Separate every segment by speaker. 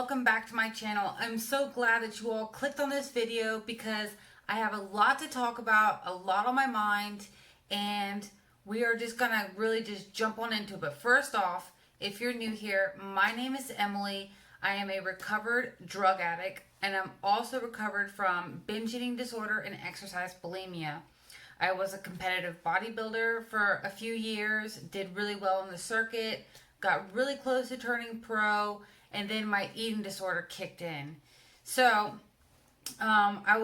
Speaker 1: welcome back to my channel. I'm so glad that you all clicked on this video because I have a lot to talk about, a lot on my mind, and we are just gonna really just jump on into it. But first off, if you're new here, my name is Emily. I am a recovered drug addict, and I'm also recovered from binge eating disorder and exercise bulimia. I was a competitive bodybuilder for a few years, did really well on the circuit, got really close to turning pro, and then my eating disorder kicked in. So I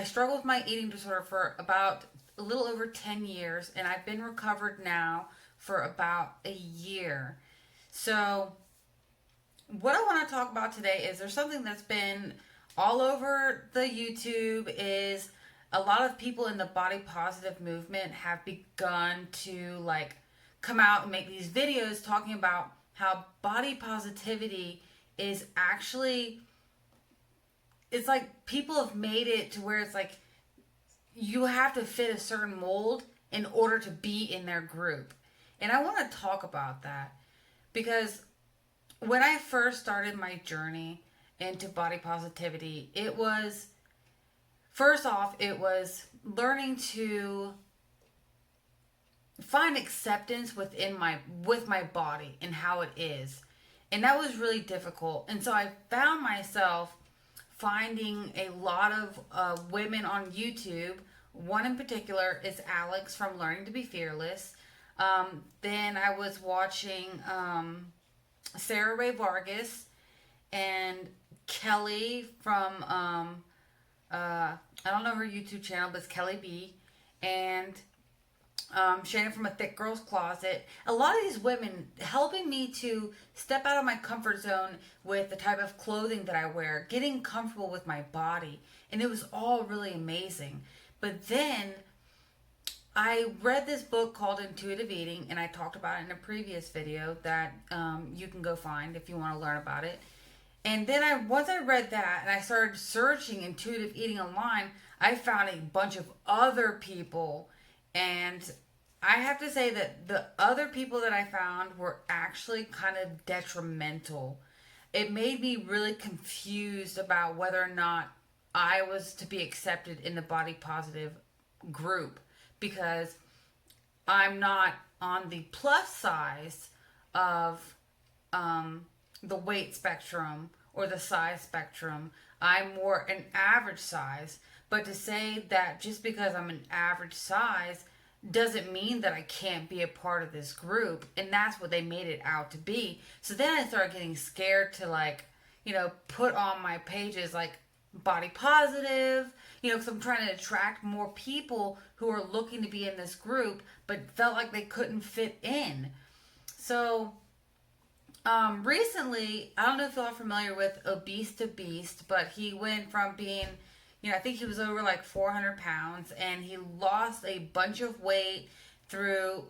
Speaker 1: struggled with my eating disorder for about a little over 10 years, and I've been recovered now for about a year. So what I want to talk about today is there's something that's been all over the YouTube. Is a lot of people in the body positive movement have begun to come out and make these videos talking about how body positivity is actually, it's like people have made it to where it's like you have to fit a certain mold in order to be in their group. And I want to talk about that because when I first started my journey into body positivity, it was, first off, it was learning to find acceptance with my body and how it is. And that was really difficult. And so I found myself finding a lot of women on YouTube. One in particular is Alex from Learning to Be Fearless. Then I was watching Sarah Ray Vargas and Kelly from I don't know her YouTube channel, but it's Kelly B, and Shannon from A Thick Girl's Closet. A lot of these women helping me to step out of my comfort zone with the type of clothing that I wear, getting comfortable with my body, and it was all really amazing. But then I read this book called Intuitive Eating, and I talked about it in a previous video that you can go find if you want to learn about it. And then once I read that and I started searching intuitive eating online, I found a bunch of other people, and I have to say that the other people that I found were actually kind of detrimental. It made me really confused about whether or not I was to be accepted in the body positive group, because I'm not on the plus size of the weight spectrum or the size spectrum. I'm more an average size. But to say that just because I'm an average size doesn't mean that I can't be a part of this group. And that's what they made it out to be. So then I started getting scared to put on my pages body positive, because I'm trying to attract more people who are looking to be in this group but felt like they couldn't fit in. So recently, I don't know if y'all are familiar with Obese to Beast, but he went from being, I think he was over 400 pounds, and he lost a bunch of weight through,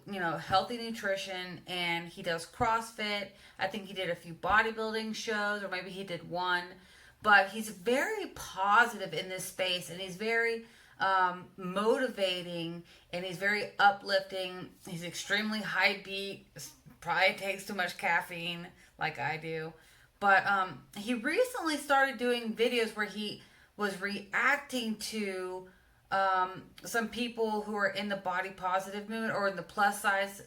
Speaker 1: healthy nutrition, and he does CrossFit. I think he did a few bodybuilding shows, or maybe he did one, but he's very positive in this space, and he's very motivating, and he's very uplifting. He's extremely high beat, probably takes too much caffeine like I do. But he recently started doing videos where he was reacting to some people who are in the body positive movement or in the plus size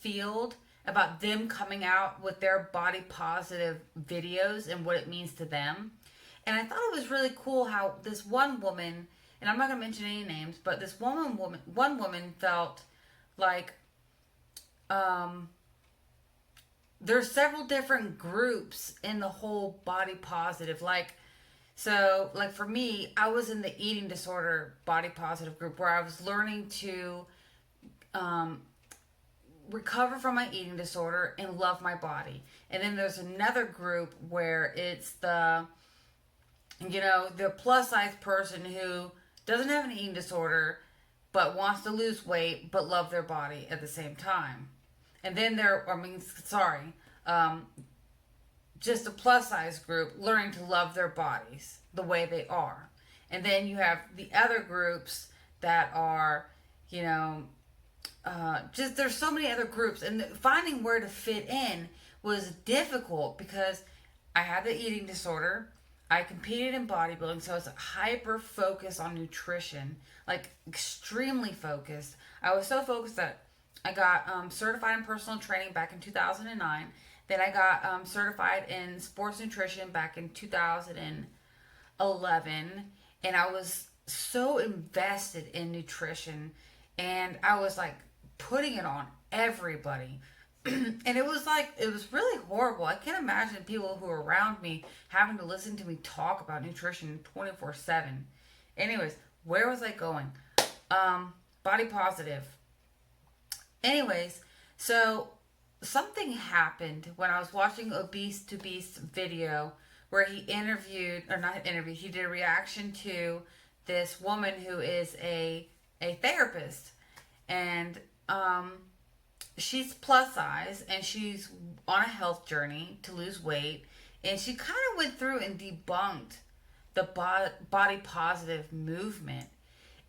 Speaker 1: field, about them coming out with their body positive videos and what it means to them. And I thought it was really cool how this one woman, and I'm not going to mention any names, but this one woman felt like there's several different groups in the whole body positive. So for me, I was in the eating disorder body positive group where I was learning to recover from my eating disorder and love my body. And then there's another group where it's the plus size person who doesn't have an eating disorder but wants to lose weight but love their body at the same time. And then just a plus size group learning to love their bodies the way they are. And then you have the other groups that are, just there's so many other groups, and finding where to fit in was difficult because I had the eating disorder. I competed in bodybuilding, so I was hyper focused on nutrition, like extremely focused. I was so focused that I got certified in personal training back in 2009. Then I got certified in sports nutrition back in 2011, and I was so invested in nutrition, and I was like putting it on everybody. And it was like, it was really horrible. I can't imagine people who are around me having to listen to me talk about nutrition 24/7. Anyways, where was I going? Body positive. Anyways, so something happened when I was watching Obese to Beast video where he interviewed, or not interviewed, he did a reaction to this woman who is a therapist. And she's plus size and she's on a health journey to lose weight. And she kind of went through and debunked the body positive movement.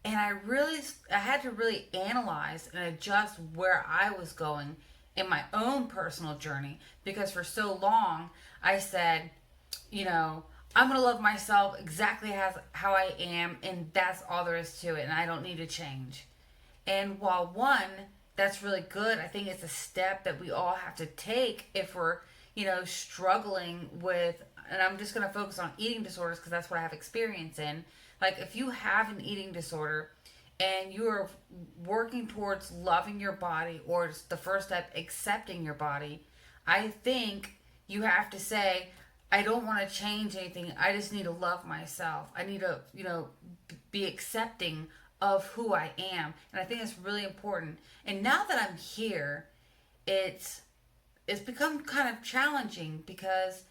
Speaker 1: And I had to really analyze and adjust where I was going in my own personal journey, because for so long I said, I'm going to love myself exactly how I am, and that's all there is to it, and I don't need to change. And while that's really good, I think it's a step that we all have to take if we're, struggling with, and I'm just going to focus on eating disorders because that's what I have experience in. Like, if you have an eating disorder and you're working towards loving your body, or it's the first step, accepting your body, I think you have to say, I don't want to change anything. I just need to love myself. I need to, be accepting of who I am. And I think it's really important. And now that I'm here, it's become kind of challenging because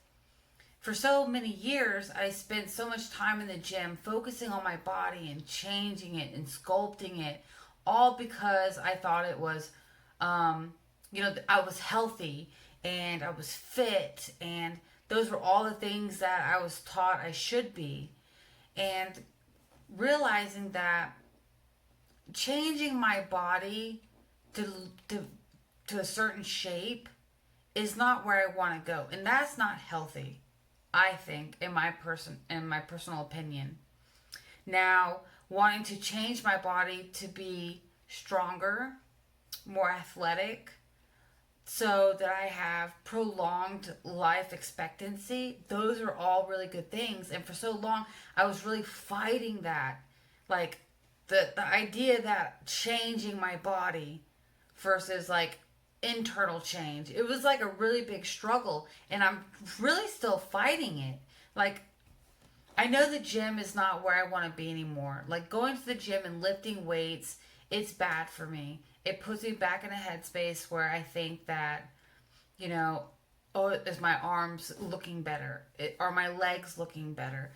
Speaker 1: for so many years, I spent so much time in the gym focusing on my body and changing it and sculpting it, all because I thought it was, I was healthy and I was fit, and those were all the things that I was taught I should be. And realizing that changing my body to a certain shape is not where I want to go, and that's not healthy, I think, in my personal opinion. Now, wanting to change my body to be stronger, more athletic, so that I have prolonged life expectancy, those are all really good things. And for so long, I was really fighting that. Like, the idea that changing my body versus, like, internal change, it was like a really big struggle, and I'm really still fighting it. Like, I know the gym is not where I want to be anymore. Like, going to the gym and lifting weights, it's bad for me. It puts me back in a headspace where I think that, is my arms looking better? Are my legs looking better?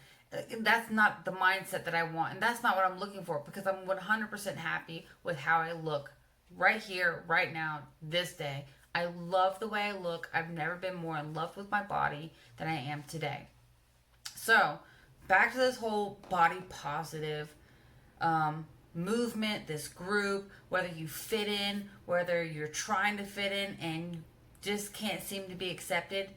Speaker 1: That's not the mindset that I want, and that's not what I'm looking for, because I'm 100% happy with how I look right here, right now, this day. I love the way I look. I've never been more in love with my body than I am today. So, back to this whole body positive movement, this group, whether you fit in, whether you're trying to fit in and you just can't seem to be accepted,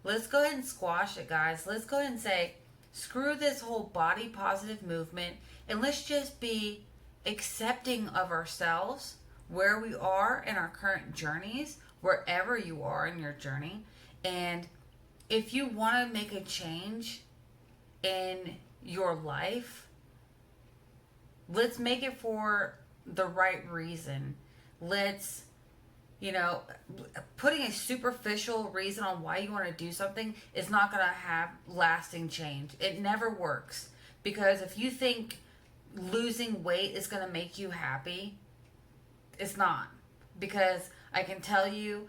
Speaker 1: let's go ahead and squash it, guys. Let's go ahead and say, screw this whole body positive movement, and let's just be accepting of ourselves, where we are in our current journeys, wherever you are in your journey. And if you want to make a change in your life, let's make it for the right reason. Let's, putting a superficial reason on why you want to do something is not going to have lasting change. It never works. Because if you think losing weight is going to make you happy, it's not. Because I can tell you,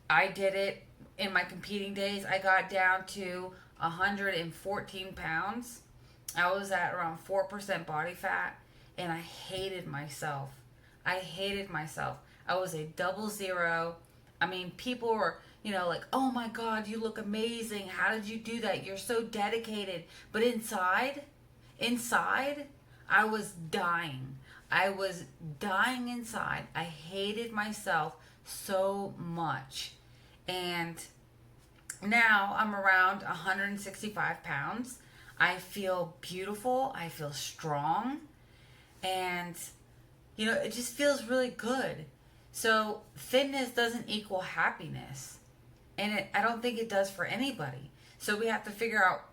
Speaker 1: I did it in my competing days. I got down to 114 pounds. I was at around 4% body fat, and I hated myself. I was a 00. I mean, people were, like, oh my God, you look amazing. How did you do that? You're so dedicated. But inside, I was dying. I was dying inside. I hated myself so much. And now I'm around 165 pounds. I feel beautiful. I feel strong. And, it just feels really good. So, fitness doesn't equal happiness. And I don't think it does for anybody. So, we have to figure out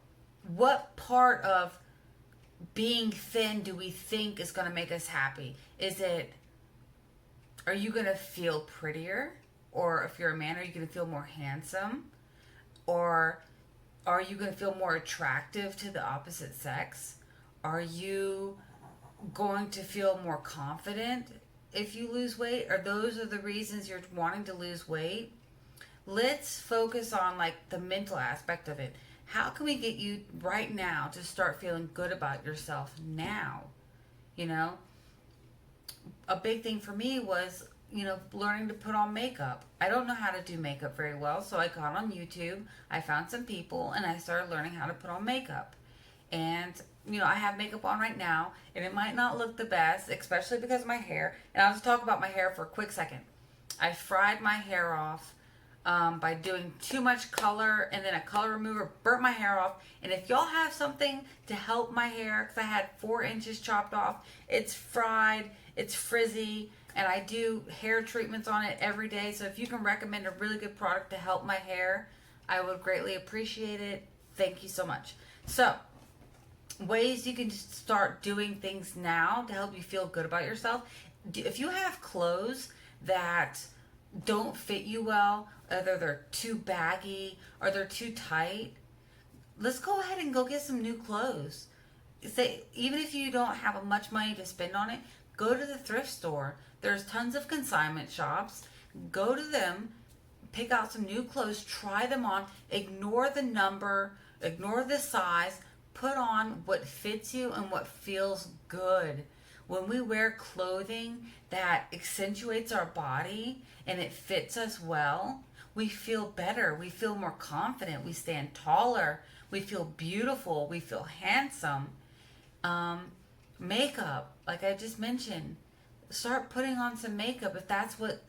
Speaker 1: what part of being thin do we think is going to make us happy? Are you going to feel prettier? Or if you're a man, are you going to feel more handsome? Or are you going to feel more attractive to the opposite sex? Are you going to feel more confident if you lose weight? Or those are the reasons you're wanting to lose weight? Let's focus on like the mental aspect of it. How can we get you right now to start feeling good about yourself now? A big thing for me was, learning to put on makeup. I don't know how to do makeup very well, so I got on YouTube, I found some people, and I started learning how to put on makeup. And, I have makeup on right now, and it might not look the best, especially because of my hair. And I'll just talk about my hair for a quick second. I fried my hair off by doing too much color, and then a color remover burnt my hair off. And if y'all have something to help my hair, because I had 4 inches chopped off, it's fried, it's frizzy, and I do hair treatments on it every day. So if you can recommend a really good product to help my hair, I would greatly appreciate it. Thank you so much. So, ways you can just start doing things now to help you feel good about yourself. If you have clothes that don't fit you well, either they're too baggy or they're too tight, let's go ahead and go get some new clothes. Even if you don't have much money to spend on it, go to the thrift store. There's tons of consignment shops. Go to them, pick out some new clothes, try them on, ignore the number, ignore the size, put on what fits you and what feels good. When we wear clothing that accentuates our body and it fits us well, we feel better. We feel more confident. We stand taller. We feel beautiful. We feel handsome. Makeup, like I just mentioned, start putting on some makeup if that's what,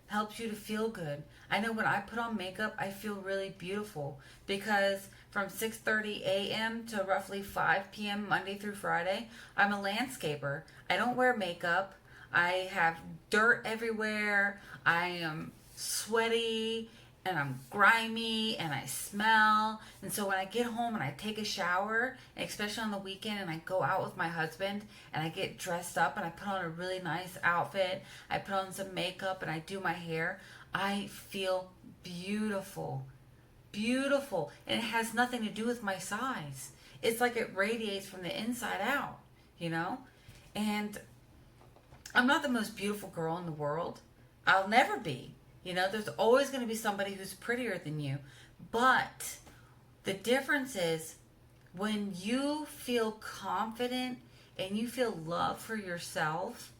Speaker 1: helps you to feel good. I know when I put on makeup, I feel really beautiful because from 6:30 a.m. to roughly 5 p.m. Monday through Friday, I'm a landscaper. I don't wear makeup. I have dirt everywhere. I am sweaty and I'm grimy and I smell. And so when I get home and I take a shower, especially on the weekend, and I go out with my husband and I get dressed up and I put on a really nice outfit, I put on some makeup and I do my hair, I feel beautiful. Beautiful. And it has nothing to do with my size. It's like it radiates from the inside out, And I'm not the most beautiful girl in the world. I'll never be. There's always going to be somebody who's prettier than you. But the difference is when you feel confident and you feel love for yourself,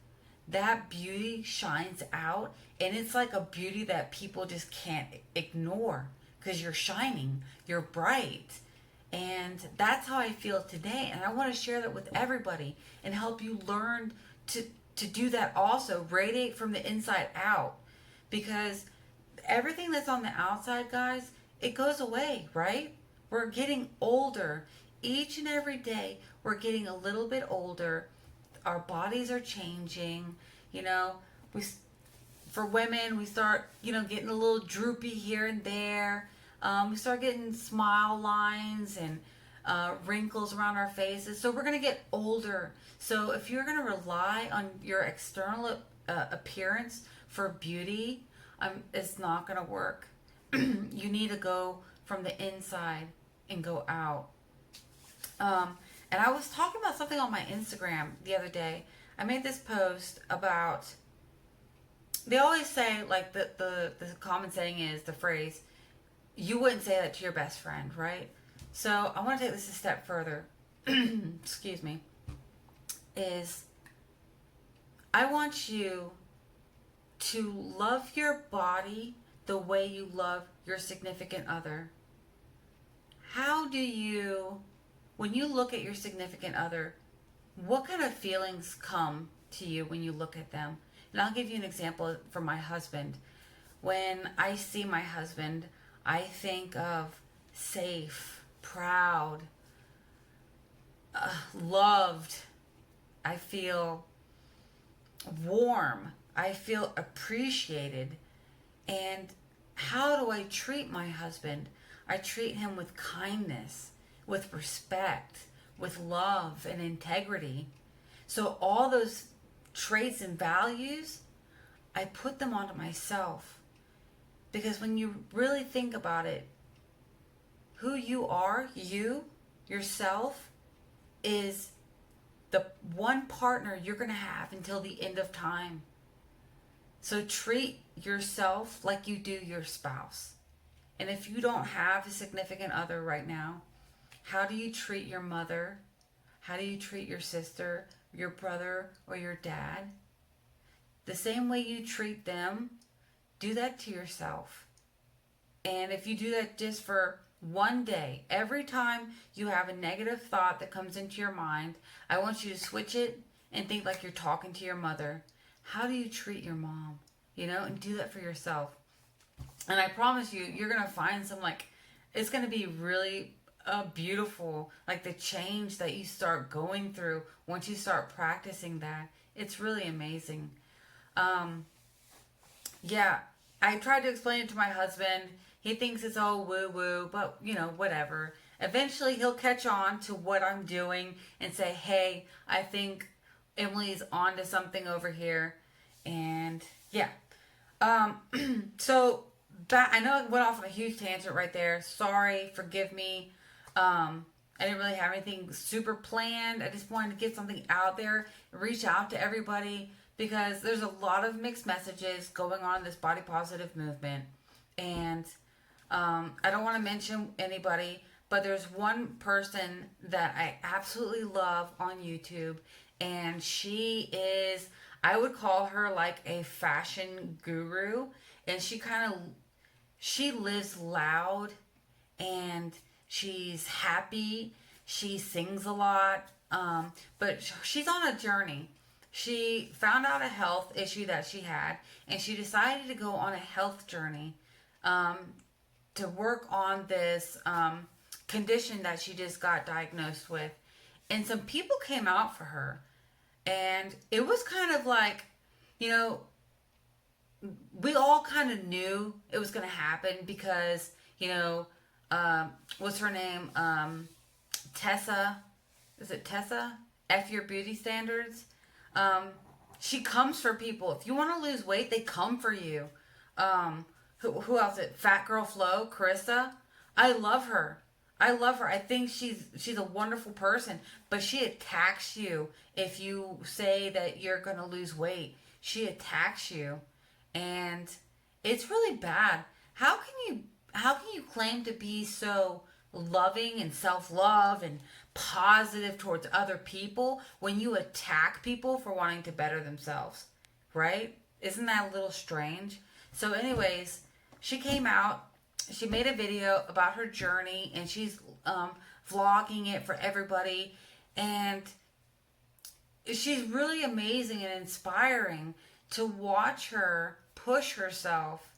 Speaker 1: that beauty shines out. And it's like a beauty that people just can't ignore because you're shining, you're bright. And that's how I feel today. And I want to share that with everybody and help you learn to do that also. Radiate from the inside out. Because everything that's on the outside, guys, it goes away, right? We're getting older. Each and every day, we're getting a little bit older. Our bodies are changing. For women, we start, getting a little droopy here and there. We start getting smile lines and wrinkles around our faces. So we're going to get older. So if you're going to rely on your external appearance for beauty, it's not going to work. You need to go from the inside and go out. And I was talking about something on my Instagram the other day. I made this post about, they always say, like the common saying is the phrase, you wouldn't say that to your best friend, right? So I want to take this a step further. Excuse me. I want you to love your body the way you love your significant other. How do you, when you look at your significant other, what kind of feelings come to you when you look at them. And I'll give you an example from my husband. When I see my husband, I think of safe, proud, loved. I feel warm. I feel appreciated. And how do I treat my husband? I treat him with kindness, with respect, with love and integrity. So all those traits and values, I put them onto myself. Because when you really think about it, who you are, yourself, is the one partner you're going to have until the end of time. So treat yourself like you do your spouse. And if you don't have a significant other right now, how do you treat your mother? How do you treat your sister, your brother, or your dad? The same way you treat them, do that to yourself. And if you do that just for one day, every time you have a negative thought that comes into your mind, I want you to switch it and think like you're talking to your mother. How do you treat your mom? And do that for yourself. And I promise you, you're going to find some, it's going to be really beautiful, like the change that you start going through once you start practicing that. It's really amazing. Yeah, I tried to explain it to my husband. He thinks it's all woo-woo, but, whatever. Eventually, he'll catch on to what I'm doing and say, hey, I think Emily's onto something over here. And, yeah. So, that I know I went off on a huge tangent right there. Sorry, forgive me. I didn't really have anything super planned. I just wanted to get something out there, reach out to everybody, because there's a lot of mixed messages going on in this body positive movement. And I don't want to mention anybody, but there's one person that I absolutely love on YouTube, and she is, I would call her like a fashion guru, and she lives loud, and she's happy, she sings a lot, but she's on a journey. She found out a health issue that she had, and she decided to go on a health journey to work on this condition that she just got diagnosed with. And some people came out for her, and it was kind of like, we all kind of knew it was going to happen because, what's her name? Tessa. Is it Tessa? effyoirbeautystandards. She comes for people. If you want to lose weight, they come for you. Who else? Fat Girl Flo, Carissa. I love her. I think she's a wonderful person, but she attacks you if you say that you're going to lose weight. She attacks you, and it's really bad. How can you claim to be so loving and self-love and positive towards other people when you attack people for wanting to better themselves, right? Isn't that a little strange? So anyways, she came out, she made a video about her journey, and she's vlogging it for everybody, and she's really amazing and inspiring to watch her push herself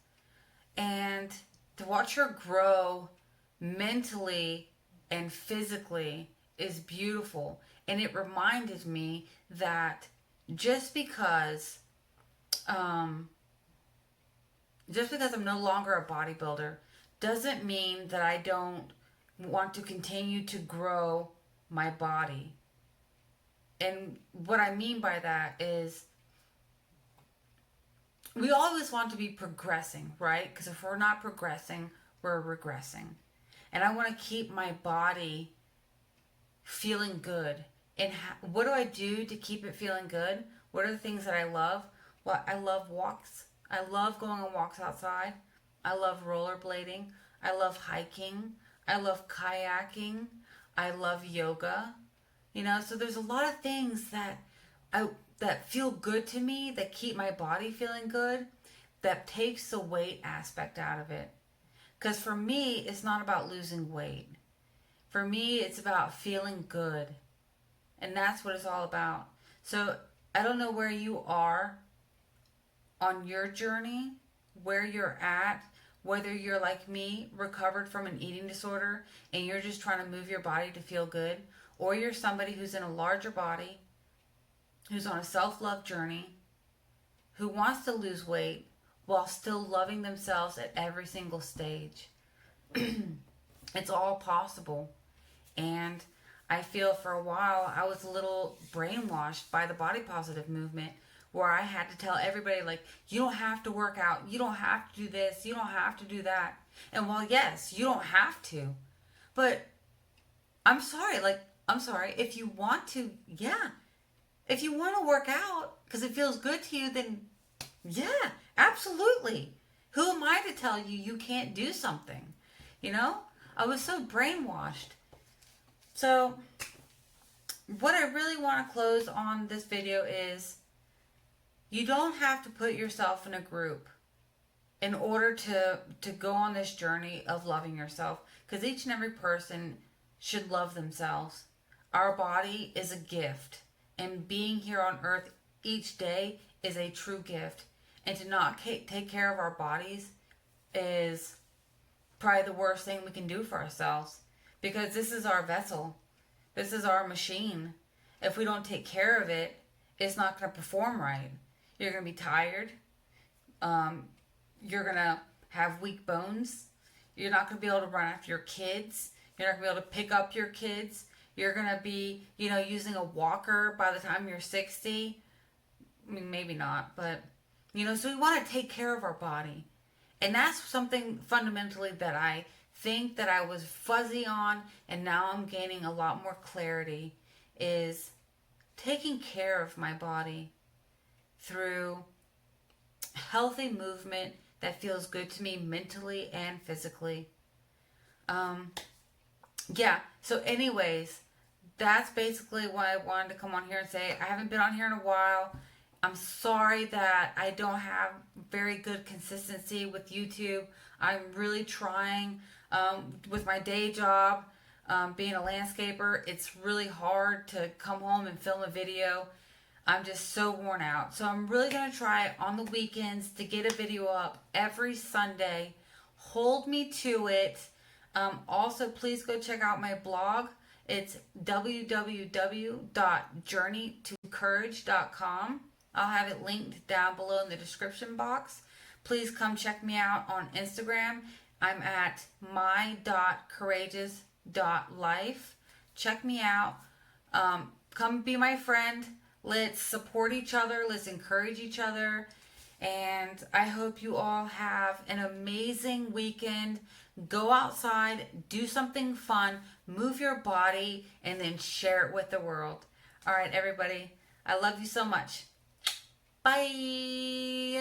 Speaker 1: and to watch her grow mentally and physically is beautiful. And it reminded me that just because I'm no longer a bodybuilder doesn't mean that I don't want to continue to grow my body. And what I mean by that is we always want to be progressing, right? Because if we're not progressing, we're regressing. And I want to keep my body feeling good. And what do I do to keep it feeling good? What are the things that I love? Well, I love walks. I love going on walks outside. I love rollerblading. I love hiking. I love kayaking. I love yoga. So there's a lot of things that feel good to me, that keep my body feeling good, that takes the weight aspect out of it. Because for me, it's not about losing weight. For me, it's about feeling good. And that's what it's all about. So I don't know where you are on your journey, where you're at, whether you're like me, recovered from an eating disorder, and you're just trying to move your body to feel good, or you're somebody who's in a larger body, who's on a self-love journey, who wants to lose weight while still loving themselves at every single stage. It's all possible. And I feel for a while I was a little brainwashed by the body positive movement, where I had to tell everybody, like, you don't have to work out, you don't have to do this, you don't have to do that. And while yes, you don't have to, but I'm sorry, if you want to, yeah. If you want to work out because it feels good to you, then yeah, absolutely. Who am I to tell you you can't do something? You know? I was so brainwashed. So, what I really want to close on this video is, you don't have to put yourself in a group in order to go on this journey of loving yourself. Because each and every person should love themselves. Our body is a gift. And being here on earth each day is a true gift. And to not take care of our bodies is probably the worst thing we can do for ourselves. Because this is our vessel. This is our machine. If we don't take care of it, it's not going to perform right. You're going to be tired. You're going to have weak bones. You're not going to be able to run after your kids. You're not going to be able to pick up your kids. You're going to be, using a walker by the time you're 60. I mean, maybe not, but, so we want to take care of our body. And that's something fundamentally that I think that I was fuzzy on, and now I'm gaining a lot more clarity, is taking care of my body through healthy movement that feels good to me mentally and physically. So anyways, that's basically what I wanted to come on here and say. I haven't been on here in a while. I'm sorry that I don't have very good consistency with YouTube. I'm really trying with my day job, being a landscaper. It's really hard to come home and film a video. I'm just so worn out. So I'm really going to try on the weekends to get a video up every Sunday. Hold me to it. Also, please go check out my blog. It's www.journeytocourage.com. I'll have it linked down below in the description box. Please come check me out on Instagram. I'm at my.courageous.life. Check me out. Come be my friend. Let's support each other. Let's encourage each other. And I hope you all have an amazing weekend. Go outside, do something fun, move your body, and then share it with the world. All right, everybody. I love you so much. Bye.